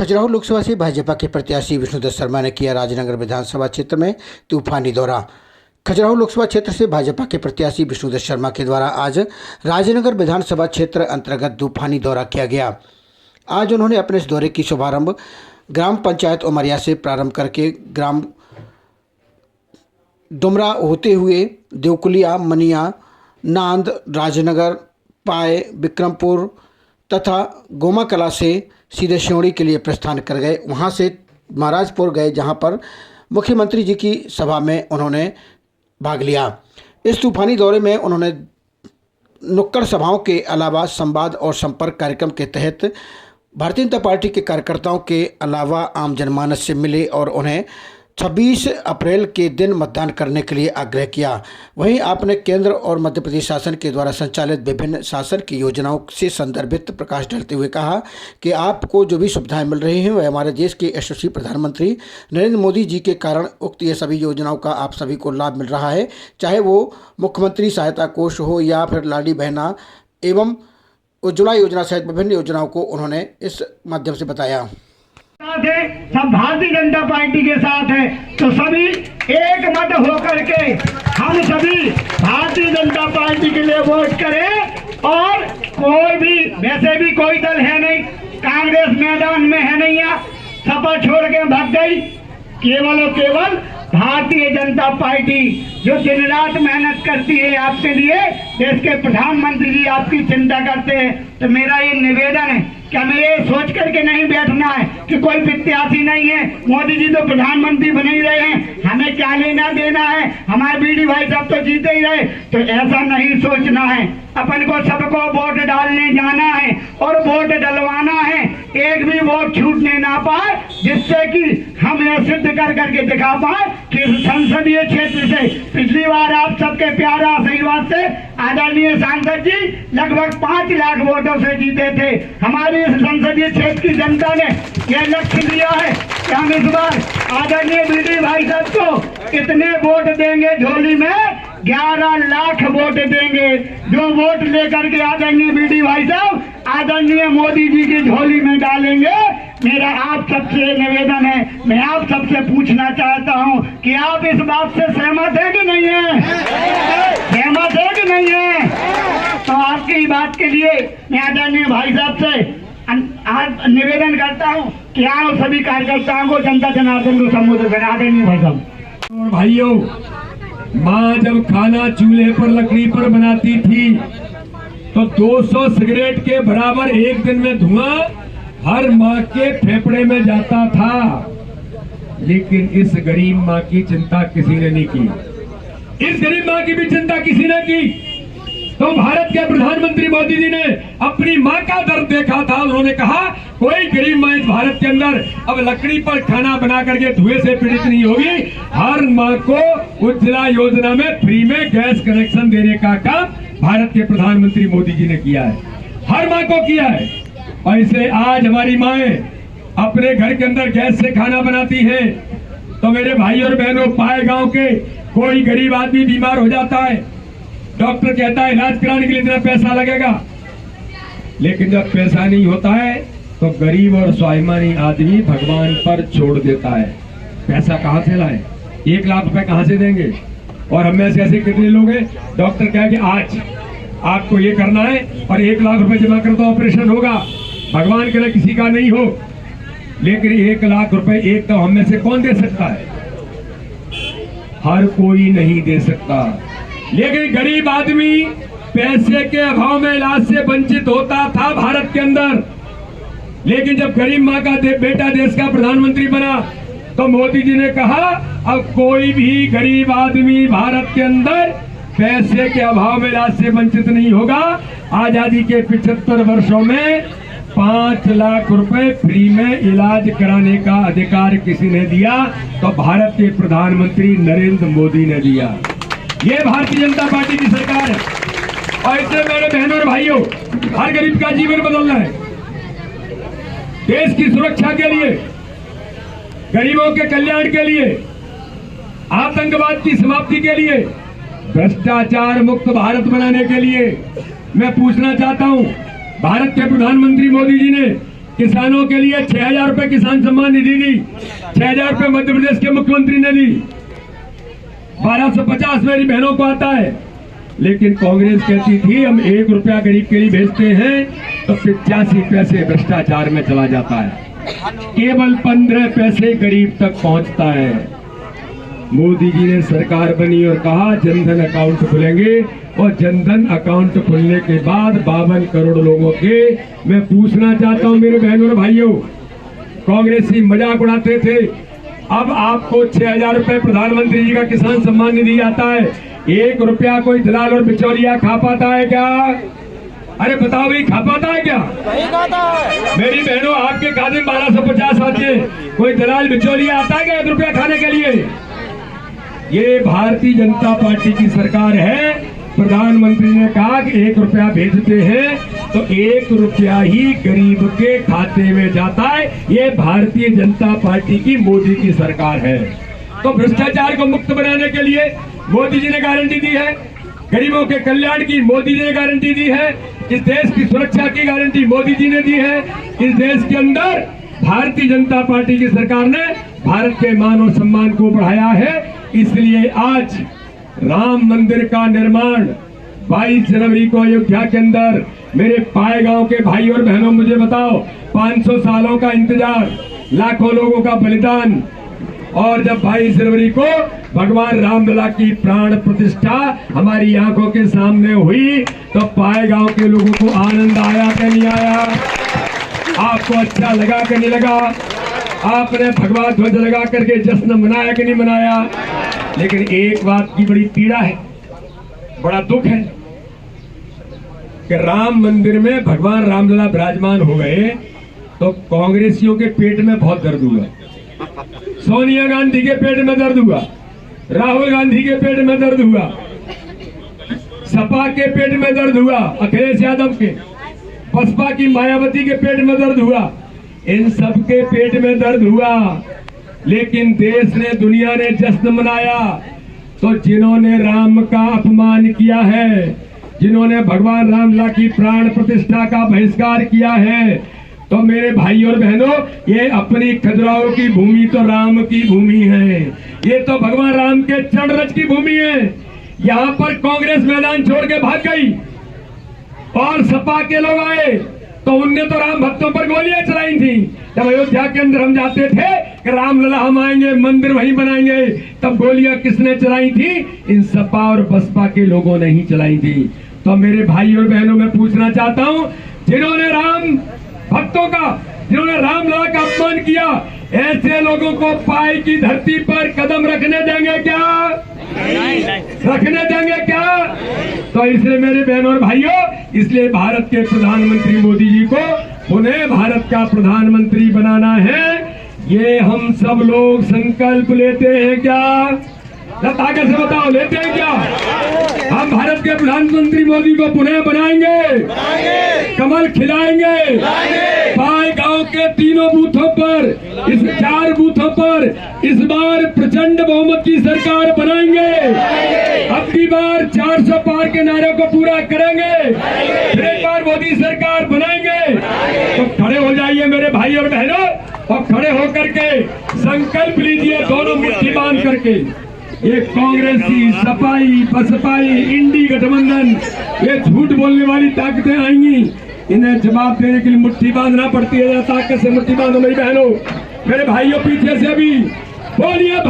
खजुराहो लोकसभा से भाजपा के प्रत्याशी विष्णुदत्त शर्मा ने किया राजनगर विधानसभा क्षेत्र में तूफानी दौरा। खजुराहो लोकसभा क्षेत्र से भाजपा के प्रत्याशी विष्णुदत्त शर्मा के द्वारा आज राजनगर विधानसभा क्षेत्र अंतर्गत तूफानी दौरा किया गया। आज उन्होंने अपने इस दौरे की शुभारंभ ग्राम पंचायत उमरिया से प्रारंभ करके ग्राम डुमरा होते हुए देवकुलिया, मनिया, नांद, राजनगर, पाए, विक्रमपुर तथा गोमा कला से सीधे सिवड़ी के लिए प्रस्थान कर गए। वहां से महाराजपुर गए, जहां पर मुख्यमंत्री जी की सभा में उन्होंने भाग लिया। इस तूफानी दौरे में उन्होंने नुक्कड़ सभाओं के अलावा संवाद और संपर्क कार्यक्रम के तहत भारतीय जनता पार्टी के कार्यकर्ताओं के अलावा आम जनमानस से मिले और उन्हें 26 अप्रैल के दिन मतदान करने के लिए आग्रह किया। वहीं आपने केंद्र और मध्य प्रदेश शासन के द्वारा संचालित विभिन्न शासन की योजनाओं से संदर्भित प्रकाश डालते हुए कहा कि आपको जो भी सुविधाएं मिल रही हैं वह हमारे देश के यशस्वी प्रधानमंत्री नरेंद्र मोदी जी के कारण उक्त ये सभी योजनाओं का आप सभी को लाभ मिल रहा है, चाहे वो मुख्यमंत्री सहायता कोष हो या फिर लाडली बहना एवं उज्ज्वला योजना सहित विभिन्न योजनाओं को उन्होंने इस माध्यम से बताया। सब भारतीय जनता पार्टी के साथ है, तो सभी एक मत होकर के हम सभी भारतीय जनता पार्टी के लिए वोट करें। और कोई भी, वैसे भी कोई दल है नहीं, कांग्रेस मैदान में है नहीं, सपा छोड़ के भाग गई। केवल और केवल भारतीय जनता पार्टी जो दिन रात मेहनत करती है आपके लिए, देश के प्रधानमंत्री जी आपकी चिंता करते हैं। तो मेरा ये निवेदन है कि हमें ये सोच करके नहीं बैठना है कि कोई प्रत्याशी नहीं है, मोदी जी तो प्रधानमंत्री बन ही रहे हैं, हमें क्या लेना देना है, हमारे बीडी भाई साहब तो जीते ही रहे। तो ऐसा नहीं सोचना है, अपन को सबको वोट डालने जाना है और वोट डलवाना है, एक भी वोट छूटने ना पाए, जिससे कि हम यह सिद्ध कर करके दिखा पाए कि संसदीय क्षेत्र से पिछली बार आप सबके प्यारा आशीर्वाद से आदरणीय सांसद जी लगभग 5 लाख वोटों से जीते थे। हमारे इस संसदीय क्षेत्र की जनता ने यह लक्ष्य लिया है कि हम इस बार आदरणीय बीडी भाई साहब को कितने वोट देंगे, झोली में 11 लाख वोट देंगे, जो वोट लेकर के आदरणीय बीडी भाई साहब आदरणीय मोदी जी की झोली में डालेंगे। मेरा आप सबसे निवेदन है, मैं आप सबसे पूछना चाहता हूं कि आप इस बात से सहमत है कि नहीं है? सहमत है कि नहीं है? तो आपकी बात के लिए मैं आदरणीय भाई साहब से निवेदन करता हूं कि आओ सभी कार्यकर्ताओं को, जनता जनार्दन को संबोधित करें। आदरणीय भाई साहब। और भाइयों, माँ जब खाना चूल्हे पर लकड़ी पर बनाती थी तो 200 सिगरेट के बराबर एक दिन में धुआं हर माँ के फेफड़े में जाता था, लेकिन इस गरीब माँ की चिंता किसी ने नहीं की। इस गरीब माँ की भी चिंता किसी ने की। तो भारत के प्रधानमंत्री मोदी जी ने अपनी माँ का दर्द देखा था। उन्होंने कहा कोई गरीब माँ इस भारत के अंदर अब लकड़ी पर खाना बना करके धुएं से पीड़ित नहीं होगी। हर माँ को उज्ज्वला योजना में फ्री में गैस कनेक्शन देने का काम भारत के प्रधानमंत्री मोदी जी ने किया है, हर माँ को किया है। ऐसे आज हमारी माएं अपने घर के अंदर गैस से खाना बनाती हैं। तो मेरे भाई और बहनों, पाए गांव के कोई गरीब आदमी बीमार हो जाता है, डॉक्टर कहता है इलाज कराने के लिए इतना पैसा लगेगा, लेकिन जब पैसा नहीं होता है तो गरीब और स्वाभिमानी आदमी भगवान पर छोड़ देता है। पैसा कहां से लाए? 1 लाख रुपए कहां से देंगे? और हम में से ऐसे कितने लोग हैं, डॉक्टर कहे कि आज आपको ये करना है और 1 लाख रुपए जमा कर तो ऑपरेशन होगा। भगवान करे किसी का नहीं हो, लेकिन 1 लाख रुपए एक तो हम में से कौन दे सकता है? हर कोई नहीं दे सकता। लेकिन गरीब आदमी पैसे के अभाव में इलाज से वंचित होता था भारत के अंदर। लेकिन जब गरीब माँ का बेटा देश का प्रधानमंत्री बना तो मोदी जी ने कहा अब कोई भी गरीब आदमी भारत के अंदर पैसे के अभाव में इलाज से वंचित नहीं होगा। आजादी के 75 वर्षों में 5 लाख रुपए फ्री में इलाज कराने का अधिकार किसी ने दिया? तो भारत के प्रधानमंत्री नरेंद्र मोदी ने दिया। ये भारतीय जनता पार्टी की सरकार है। और इससे मेरे बहनों और भाइयों, हर गरीब का जीवन बदलना है। देश की सुरक्षा के लिए, गरीबों के कल्याण के लिए, आतंकवाद की समाप्ति के लिए, भ्रष्टाचार मुक्त भारत बनाने के लिए मैं पूछना चाहता हूं, भारत के प्रधानमंत्री मोदी जी ने किसानों के लिए 6,000 रुपए किसान सम्मान निधि दी, 6,000 रुपए मध्य प्रदेश के मुख्यमंत्री ने दी, 1250 मेरी बहनों को आता है। लेकिन कांग्रेस कहती थी हम 1 रुपया गरीब के लिए भेजते हैं तो 85 पैसे भ्रष्टाचार में चला जाता है, केवल 15 पैसे गरीब तक पहुंचता है। मोदी जी ने सरकार बनी और कहा जनधन अकाउंट खुलेंगे, और जनधन अकाउंट खुलने के बाद 52 करोड़ लोगों के, मैं पूछना चाहता हूं मेरे बहनों और भाइयों, कांग्रेसी मजाक उड़ाते थे, अब आपको 6,000 रुपए प्रधानमंत्री जी का किसान सम्मान निधि आता है, 1 रुपया कोई दलाल और बिचौलिया खा पाता है क्या? अरे बताओ भाई, खा पाता है क्या? नहीं खाता है। मेरी बहनों, आपके खाते में 1250 आते हैं, कोई दलाल बिचौलिया आता है क्या 1 रुपया खाने के लिए? ये भारतीय जनता पार्टी की सरकार है। प्रधानमंत्री ने कहा कि 1 रुपया भेजते हैं तो 1 रुपया ही गरीब के खाते में जाता है। ये भारतीय जनता पार्टी की मोदी की सरकार है। तो भ्रष्टाचार को मुक्त बनाने के लिए मोदी जी ने गारंटी दी है, गरीबों के कल्याण की मोदी जी ने गारंटी दी है, इस देश की सुरक्षा की गारंटी मोदी जी ने दी है। इस देश के अंदर भारतीय जनता पार्टी की सरकार ने भारत के मान और सम्मान को बढ़ाया है। इसलिए आज राम मंदिर का निर्माण 22 जनवरी को अयोध्या के अंदर, मेरे पाए गांव के भाई और बहनों मुझे बताओ, 500 सालों का इंतजार, लाखों लोगों का बलिदान, और जब 22 जनवरी को भगवान रामलला की प्राण प्रतिष्ठा हमारी आंखों के सामने हुई तो पाए गांव के लोगों को आनंद आया कि नहीं आया? आपको अच्छा लगा कि नहीं लगा? आपने भगवा ध्वज लगा करके जश्न मनाया कि नहीं मनाया? लेकिन एक बात की बड़ी पीड़ा है, बड़ा दुख है कि राम मंदिर में भगवान रामलला विराजमान हो गए तो कांग्रेसियों के पेट में बहुत दर्द हुआ, सोनिया गांधी के पेट में दर्द हुआ, राहुल गांधी के पेट में दर्द हुआ, सपा के पेट में दर्द हुआ, अखिलेश यादव के, बसपा की मायावती के पेट में दर्द हुआ, इन सब के पेट में दर्द हुआ। लेकिन देश ने, दुनिया ने जश्न मनाया। तो जिन्होंने राम का अपमान किया है, जिन्होंने भगवान रामलला की प्राण प्रतिष्ठा का बहिष्कार किया है, तो मेरे भाई और बहनों, ये अपनी खजुराहो की भूमि तो राम की भूमि है, ये तो भगवान राम के चरण रज की भूमि है। यहाँ पर कांग्रेस मैदान छोड़ के भाग गई और सपा के लोग आए तो उनने तो राम भक्तों पर गोलियां चलाई थी। जब अयोध्या के अंदर हम जाते थे कि रामलला हम आएंगे, मंदिर वहीं बनाएंगे, तब गोलियां किसने चलाई थी? इन सपा और बसपा के लोगों ने ही चलाई थी। तो मेरे भाई और बहनों, मैं पूछना चाहता हूं, जिन्होंने राम भक्तों का, जिन्होंने रामलला का अपमान किया, ऐसे लोगों को पाई की धरती पर कदम रखने देंगे क्या? रखने देंगे क्या? तो इसलिए मेरे बहनों और भाइयों, इसलिए भारत के प्रधानमंत्री मोदी जी को पुनः भारत का प्रधानमंत्री बनाना है। ये हम सब लोग संकल्प लेते हैं क्या? ताकत से बताओ, लेते हैं क्या? हम भारत के प्रधानमंत्री मोदी को पुनः बनाएंगे, कमल खिलाएंगे, पाए गांव के तीनों बूथों पर, इस 4 बूथों पर इस बार प्रचंड बहुमत की सरकार बनाएंगे। अब की बार 400 पार के नारे को पूरा करेंगे, फिर एक बार मोदी सरकार बनाएंगे। तो खड़े हो जाइए मेरे भाई और बहनों, और खड़े होकर के संकल्प लीजिए, दोनों मुट्ठी बांध करके। ये कांग्रेसी, सपाई, बसपाई, इंडी गठबंधन, ये झूठ बोलने वाली ताकतें आएंगी, इन्हें जवाब देने के लिए मुट्ठी बांधना पड़ती है। ताकत से मुट्ठी बांधो मेरी बहनों, मेरे भाइयों, पीछे से भी बोलिए।